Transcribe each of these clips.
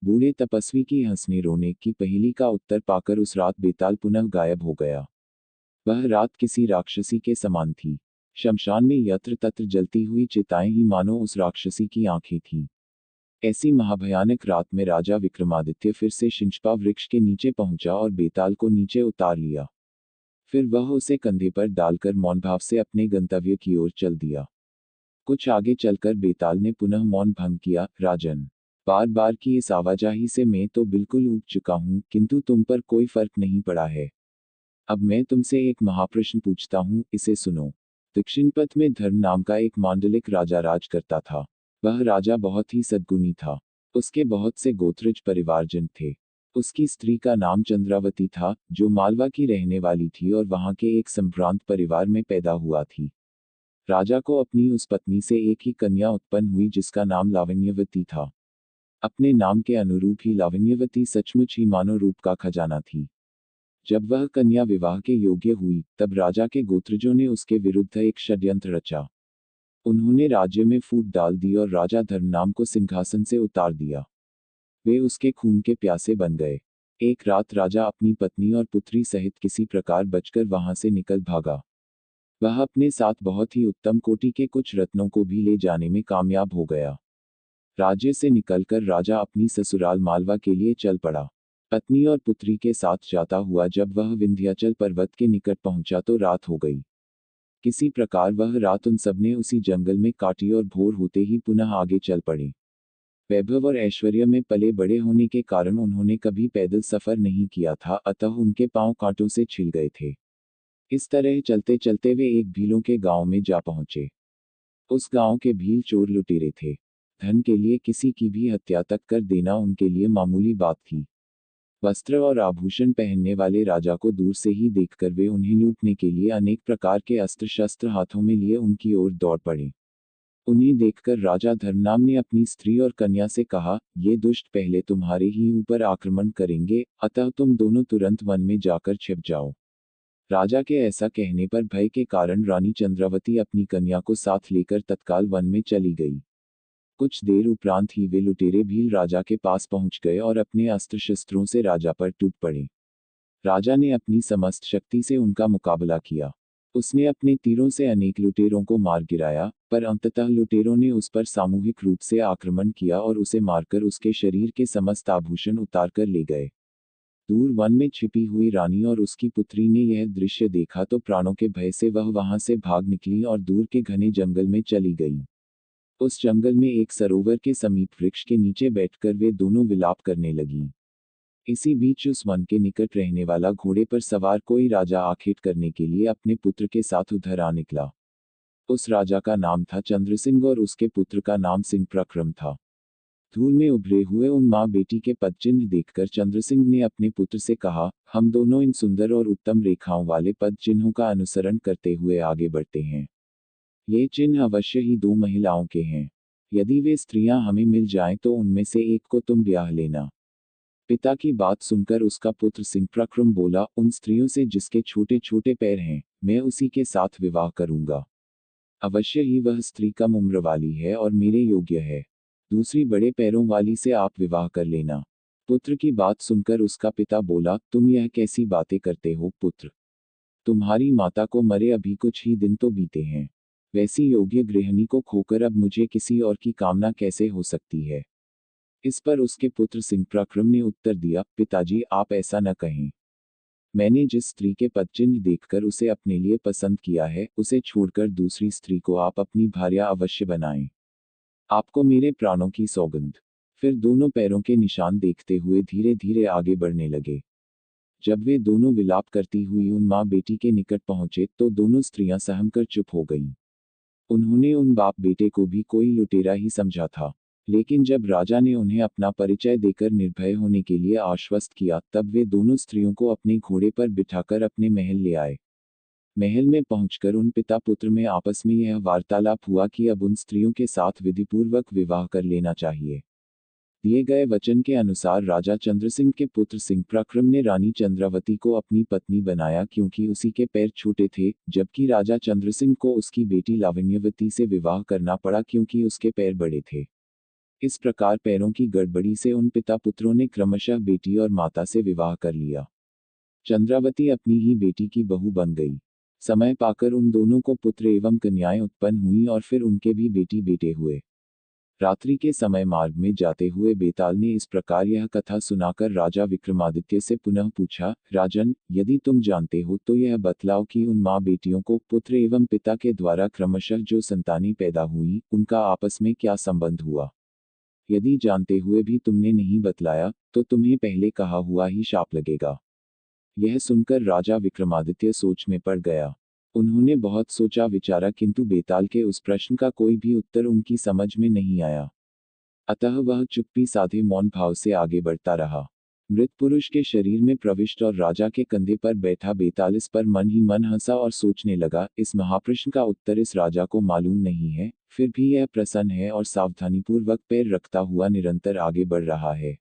बूढ़े तपस्वी की हंसने रोने की पहेली का उत्तर पाकर उस रात बेताल पुनः गायब हो गया। वह रात किसी राक्षसी के समान थी। शमशान में यत्र तत्र जलती हुई चिताएं ही मानो उस राक्षसी की आंखें थीं। ऐसी महाभयानक रात में राजा विक्रमादित्य फिर से शिंशपा वृक्ष के नीचे पहुंचा और बेताल को नीचे उतार लिया। फिर वह उसे कंधे पर डालकर मौन भाव से अपने गंतव्य की ओर चल दिया। कुछ आगे चलकर बेताल ने पुनः मौन भंग किया। राजन, बार बार की इस आवाजाही से मैं तो बिल्कुल ऊब चुका हूँ, किंतु तुम पर कोई फर्क नहीं पड़ा है। अब मैं तुमसे एक महाप्रश्न पूछता हूँ, इसे सुनो। दक्षिणपथ में धर्म नाम का एक मांडलिक राजा राज करता था। वह राजा बहुत ही सद्गुणी था। उसके बहुत से गोत्रज परिवारजन थे। उसकी स्त्री का नाम चंद्रावती था, जो मालवा की रहने वाली थी और वहां के एक संभ्रांत परिवार में पैदा हुआ थी। राजा को अपनी उस पत्नी से एक ही कन्या उत्पन्न हुई जिसका नाम लावण्यवती था। अपने नाम के अनुरूप ही लावण्यवती सचमुच ही मानो रूप का खजाना थी। जब वह कन्या विवाह के योग्य हुई, तब राजा के गोत्रजों ने उसके विरुद्ध एक षड्यंत्र रचा। उन्होंने राज्य में फूट डाल दी और राजा धर्मनाम को सिंहासन से उतार दिया। वे उसके खून के प्यासे बन गए। एक रात राजा अपनी पत्नी और पुत्री सहित किसी प्रकार बचकर वहां से निकल भागा। वह अपने साथ बहुत ही उत्तम कोटि के कुछ रत्नों को भी ले जाने में कामयाब हो गया। राज्य से निकलकर राजा अपनी ससुराल मालवा के लिए चल पड़ा। पत्नी और पुत्री के साथ जाता हुआ जब वह विंध्याचल पर्वत के निकट पहुंचा तो रात हो गई। किसी प्रकार वह रात उन सबने उसी जंगल में काटी और भोर होते ही पुनः आगे चल पड़े। वैभव और ऐश्वर्य में पले बड़े होने के कारण उन्होंने कभी पैदल सफर नहीं किया था, अतः उनके पांव कांटों से छिल गए थे। इस तरह चलते चलते वे एक भीलों के गांव में जा पहुंचे। उस गांव के भील चोर लुटेरे थे। धन के लिए किसी की भी हत्या तक कर देना उनके लिए मामूली बात थी। वस्त्र और आभूषण पहनने वाले राजा को दूर से ही देखकर वे उन्हें लूटने के लिए अनेक प्रकार के अस्त्र शस्त्र हाथों में लिए उनकी ओर दौड़ पड़े। उन्हें देखकर राजा धर्मनाम ने अपनी स्त्री और कन्या से कहा, ये दुष्ट पहले तुम्हारे ही ऊपर आक्रमण करेंगे, अतः तुम दोनों तुरंत वन में जाकर छिप जाओ। राजा के ऐसा कहने पर भय के कारण रानी चंद्रावती अपनी कन्या को साथ लेकर तत्काल वन में चली गई। कुछ देर उपरांत ही वे लुटेरे भील राजा के पास पहुंच गए और अपने अस्त्र शस्त्रों से राजा पर टूट पड़े। राजा ने अपनी समस्त शक्ति से उनका मुकाबला किया। उसने अपने तीरों से अनेक लुटेरों को मार गिराया, पर अंततः लुटेरों ने उस पर सामूहिक रूप से आक्रमण किया और उसे मारकर उसके शरीर के समस्त आभूषण उतार कर ले गए। दूर वन में छिपी हुई रानी और उसकी पुत्री ने यह दृश्य देखा तो प्राणों के भय से वह वहां से भाग निकली और दूर के घने जंगल में चली गई। उस जंगल में एक सरोवर के समीप वृक्ष के नीचे बैठकर वे दोनों विलाप करने लगीं। इसी बीच उस वन के निकट रहने वाला घोड़े पर सवार कोई राजा आखेट करने के लिए अपने पुत्र के साथ उधर आ निकला। उस राजा का नाम था चंद्रसिंह और उसके पुत्र का नाम सिंह प्रक्रम था। धूल में उभरे हुए उन माँ बेटी के पदचिन्ह देखकर चंद्रसिंह ने अपने पुत्र से कहा, हम दोनों इन सुंदर और उत्तम रेखाओं वाले पद चिन्हों का अनुसरण करते हुए आगे बढ़ते हैं। ये चिन्ह अवश्य ही दो महिलाओं के हैं। यदि वे स्त्रियां हमें मिल जाएं तो उनमें से एक को तुम ब्याह लेना। पिता की बात सुनकर उसका पुत्र सिंह प्रक्रम बोला, उन स्त्रियों से जिसके छोटे छोटे पैर हैं, मैं उसी के साथ विवाह करूंगा। अवश्य ही वह स्त्री कम उम्र वाली है और मेरे योग्य है। दूसरी बड़े पैरों वाली से आप विवाह कर लेना। पुत्र की बात सुनकर उसका पिता बोला, तुम यह कैसी बातें करते हो पुत्र? तुम्हारी माता को मरे अभी कुछ ही दिन तो बीते हैं। वैसी योग्य गृहिणी को खोकर अब मुझे किसी और की कामना कैसे हो सकती है? इस पर उसके पुत्र सिंह प्रक्रम ने उत्तर दिया, पिताजी आप ऐसा न कहें। मैंने जिस स्त्री के पदचिन्ह देखकर उसे अपने लिए पसंद किया है, उसे छोड़कर दूसरी स्त्री को आप अपनी भार्या अवश्य बनाएं। आपको मेरे प्राणों की सौगंध। फिर दोनों पैरों के निशान देखते हुए धीरे धीरे आगे बढ़ने लगे। जब वे दोनों विलाप करती हुई उन माँ बेटी के निकट पहुंचे तो दोनों स्त्रियां सहम कर चुप हो गईं। उन्होंने उन बाप बेटे को भी कोई लुटेरा ही समझा था। लेकिन जब राजा ने उन्हें अपना परिचय देकर निर्भय होने के लिए आश्वस्त किया, तब वे दोनों स्त्रियों को अपने घोड़े पर बिठाकर अपने महल ले आए। महल में पहुंचकर उन पिता पुत्र में आपस में यह वार्तालाप हुआ कि अब उन स्त्रियों के साथ विधिपूर्वक विवाह कर लेना चाहिए। दिए गए वचन के अनुसार राजा चंद्रसिंह के पुत्र सिंह प्रक्रम ने रानी चंद्रावती को अपनी पत्नी बनाया क्योंकि उसी के पैर छोटे थे, जबकि राजा चंद्रसिंह को उसकी बेटी लावण्यवती से विवाह करना पड़ा क्योंकि उसके पैर बड़े थे। इस प्रकार पैरों की गड़बड़ी से उन पिता पुत्रों ने क्रमशः बेटी और माता से विवाह कर लिया। चंद्रावती अपनी ही बेटी की बहू बन गई। समय पाकर उन दोनों को पुत्र एवं कन्याएं उत्पन्न हुई और फिर उनके भी बेटी बेटे हुए। रात्रि के समय मार्ग में जाते हुए बेताल ने इस प्रकार यह कथा सुनाकर राजा विक्रमादित्य से पुनः पूछा, राजन, यदि तुम जानते हो तो यह बतलाओ कि उन माँ बेटियों को पुत्र एवं पिता के द्वारा क्रमशः जो संतानें पैदा हुई, उनका आपस में क्या संबंध हुआ। यदि जानते हुए भी तुमने नहीं बतलाया, तो तुम्हें पहले कहा हुआ ही शाप लगेगा। यह सुनकर राजा विक्रमादित्य सोच में पड़ गया। उन्होंने बहुत सोचा विचारा किंतु बेताल के उस प्रश्न का कोई भी उत्तर उनकी समझ में नहीं आया। अतः वह चुप्पी साधे मौन भाव से आगे बढ़ता रहा। मृत पुरुष के शरीर में प्रविष्ट और राजा के कंधे पर बैठा बेताल इस पर मन ही मन हंसा और सोचने लगा, इस महाप्रश्न का उत्तर इस राजा को मालूम नहीं है, फिर भी यह प्रसन्न है और सावधानीपूर्वक पैर रखता हुआ निरंतर आगे बढ़ रहा है।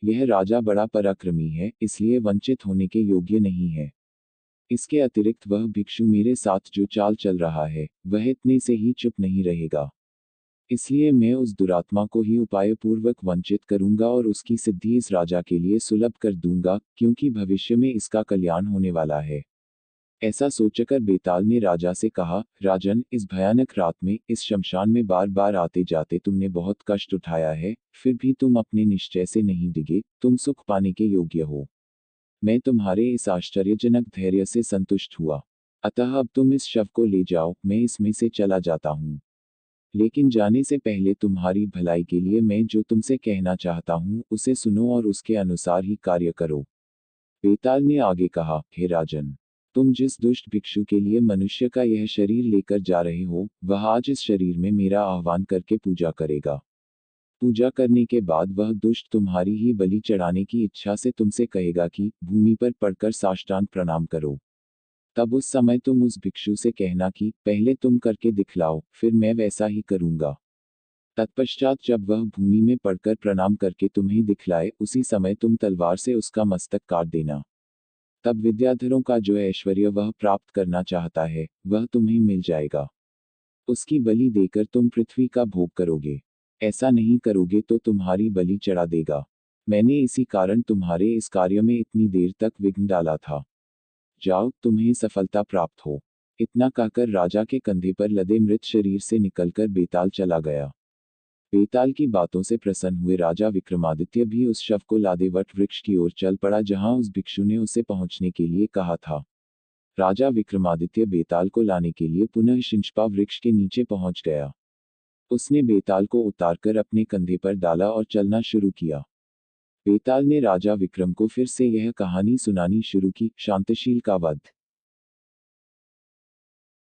यह राजा बड़ा पराक्रमी है, इसलिए वंचित होने के योग्य नहीं है। इसके अतिरिक्त वह भिक्षु मेरे साथ जो चाल चल रहा है, वह इतने से ही चुप नहीं रहेगा। इसलिए मैं उस दुरात्मा को ही उपायपूर्वक वंचित करूंगा और उसकी सिद्धि इस राजा के लिए सुलभ कर दूंगा, क्योंकि भविष्य में इसका कल्याण होने वाला है। ऐसा सोचकर बेताल ने राजा से कहा, राजन, इस भयानक रात में, इस शमशान में बार बार आते जाते तुमने बहुत कष्ट उठाया है, फिर भी तुम अपने निश्चय से नहीं डिगे, तुम सुख पाने के योग्य हो। मैं तुम्हारे इस आश्चर्यजनक धैर्य से संतुष्ट हुआ। अतः अब तुम इस शव को ले जाओ, मैं इसमें से चला जाता हूँ। लेकिन जाने से पहले तुम्हारी भलाई के लिए मैं जो तुमसे कहना चाहता हूँ, उसे सुनो और उसके अनुसार ही कार्य करो। बेताल ने आगे कहा, हे राजन, तुम जिस दुष्ट भिक्षु के लिए मनुष्य का यह शरीर लेकर जा रहे हो, वह आज इस शरीर में मेरा आह्वान करके पूजा करेगा। पूजा करने के बाद वह दुष्ट तुम्हारी ही बलि चढ़ाने की इच्छा से तुमसे कहेगा कि भूमि पर पड़कर साष्टांग प्रणाम करो। तब उस समय तुम उस भिक्षु से कहना कि पहले तुम करके दिखलाओ, फिर मैं वैसा ही करूंगा। तत्पश्चात जब वह भूमि में पड़कर प्रणाम करके तुम्हें दिखलाए, उसी समय तुम तलवार से उसका मस्तक काट देना। तब विद्याधरों का जो ऐश्वर्य वह प्राप्त करना चाहता है, वह तुम्हें मिल जाएगा। उसकी बलि देकर तुम पृथ्वी का भोग करोगे। ऐसा नहीं करोगे तो तुम्हारी बलि चढ़ा देगा। मैंने इसी कारण तुम्हारे इस कार्य में इतनी देर तक विघ्न डाला था। जाओ, तुम्हें सफलता प्राप्त हो। इतना कहकर राजा के कंधे पर लदे मृत शरीर से निकलकर बेताल चला गया। बेताल की बातों से प्रसन्न हुए राजा विक्रमादित्य भी उस शव को लादे वट वृक्ष की ओर चल पड़ा जहां उस भिक्षु ने उसे पहुंचने के लिए कहा था। राजा विक्रमादित्य बेताल को लाने के लिए पुनः शिंशपा वृक्ष के नीचे पहुंच गया। उसने बेताल को उतारकर अपने कंधे पर डाला और चलना शुरू किया। बेताल ने राजा विक्रम को फिर से यह कहानी सुनानी शुरू की, शांतशील का वध।